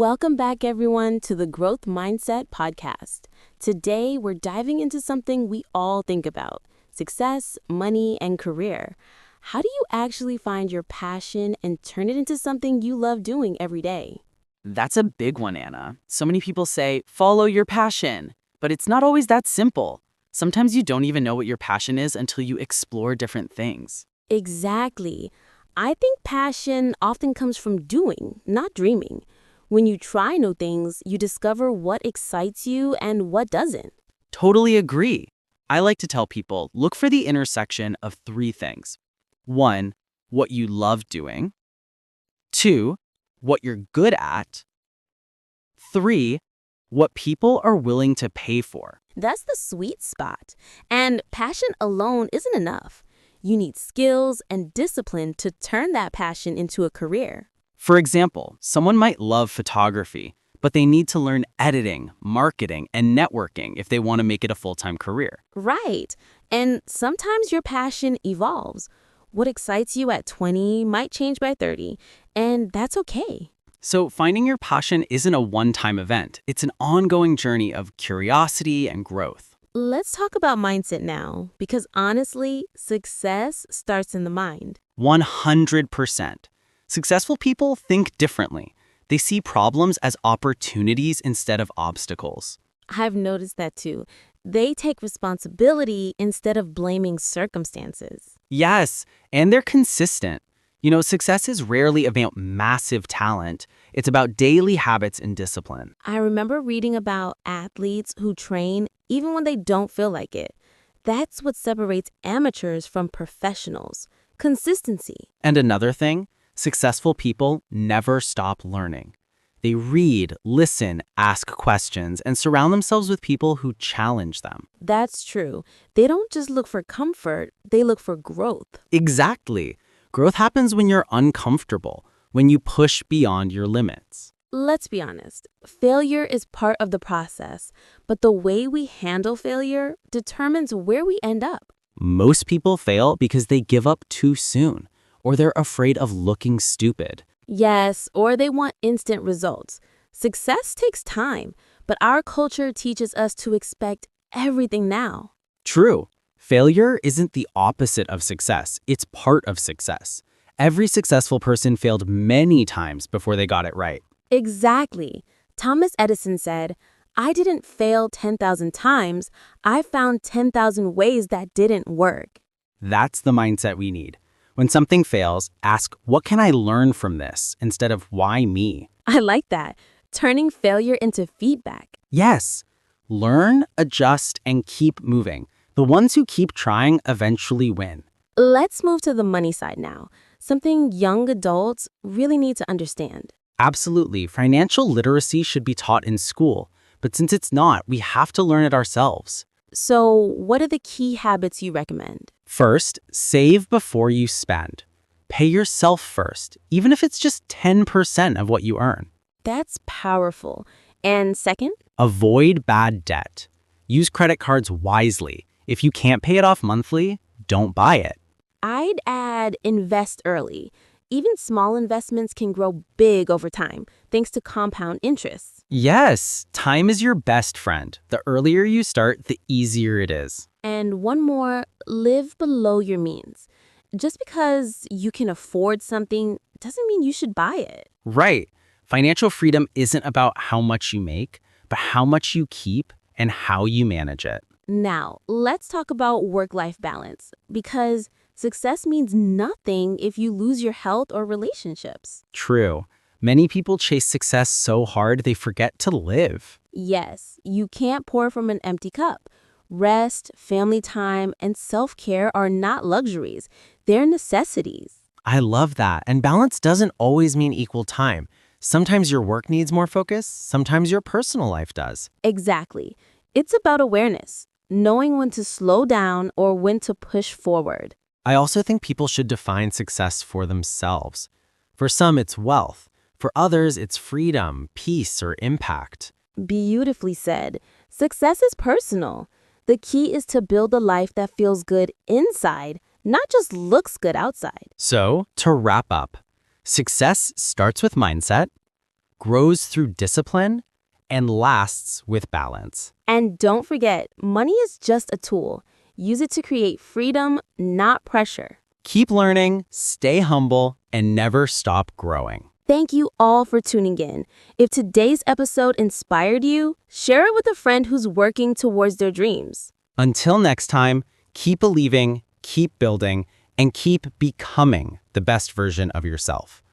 Welcome back, everyone, to the Growth Mindset Podcast. Today, we're diving into something we all think about: success, money, and career. How do you actually find your passion and turn it into something you love doing every day? That's a big one, Anna. So many people say, follow your passion, but it's not always that simple. Sometimes you don't even know what your passion is until you explore different things. Exactly. I think passion often comes from doing, not dreaming. When you try new things, you discover what excites you and what doesn't. Totally agree. I like to tell people, look for the intersection of three things. One, what you love doing. Two, what you're good at. Three, what people are willing to pay for. That's the sweet spot. And passion alone isn't enough. You need skills and discipline to turn that passion into a career. For example, someone might love photography, but they need to learn editing, marketing, and networking if they want to make it a full-time career. Right. And sometimes your passion evolves. What excites you at 20 might change by 30, and that's okay. So finding your passion isn't a one-time event. It's an ongoing journey of curiosity and growth. Let's talk about mindset now, because honestly, success starts in the mind. 100%. Successful people think differently. They see problems as opportunities instead of obstacles. I've noticed that too. They take responsibility instead of blaming circumstances. Yes, and they're consistent. Success is rarely about massive talent. It's about daily habits and discipline. I remember reading about athletes who train even when they don't feel like it. That's what separates amateurs from professionals: consistency. And another thing, successful people never stop learning. They read, listen, ask questions, and surround themselves with people who challenge them. That's true. They don't just look for comfort, they look for growth. Exactly. Growth happens when you're uncomfortable, when you push beyond your limits. Let's be honest, failure is part of the process, but the way we handle failure determines where we end up. Most people fail because they give up too soon, or they're afraid of looking stupid. Yes, or they want instant results. Success takes time, but our culture teaches us to expect everything now. True. Failure isn't the opposite of success. It's part of success. Every successful person failed many times before they got it right. Exactly. Thomas Edison said, "I didn't fail 10,000 times. I found 10,000 ways that didn't work." That's the mindset we need. When something fails, ask, what can I learn from this, instead of why me? I like that. Turning failure into feedback. Yes. Learn, adjust, and keep moving. The ones who keep trying eventually win. Let's move to the money side now, something young adults really need to understand. Absolutely, financial literacy should be taught in school, but since it's not, we have to learn it ourselves. So, what are the key habits you recommend? First, save before you spend. Pay yourself first, even if it's just 10% of what you earn. That's powerful. And second? Avoid bad debt. Use credit cards wisely. If you can't pay it off monthly, don't buy it. I'd add invest early. Even small investments can grow big over time, thanks to compound interest. Yes, time is your best friend. The earlier you start, the easier it is. And one more, live below your means. Just because you can afford something doesn't mean you should buy it. Right. Financial freedom isn't about how much you make, but how much you keep and how you manage it. Now, let's talk about work-life balance, because success means nothing if you lose your health or relationships. True. Many people chase success so hard they forget to live. Yes, you can't pour from an empty cup. Rest, family time, and self-care are not luxuries. They're necessities. I love that. And balance doesn't always mean equal time. Sometimes your work needs more focus, sometimes your personal life does. Exactly. It's about awareness, knowing when to slow down or when to push forward. I also think people should define success for themselves. For some, it's wealth. For others, it's freedom, peace, or impact. Beautifully said. Success is personal. The key is to build a life that feels good inside, not just looks good outside. So, to wrap up, success starts with mindset, grows through discipline, and lasts with balance. And don't forget, money is just a tool. Use it to create freedom, not pressure. Keep learning, stay humble, and never stop growing. Thank you all for tuning in. If today's episode inspired you, share it with a friend who's working towards their dreams. Until next time, keep believing, keep building, and keep becoming the best version of yourself.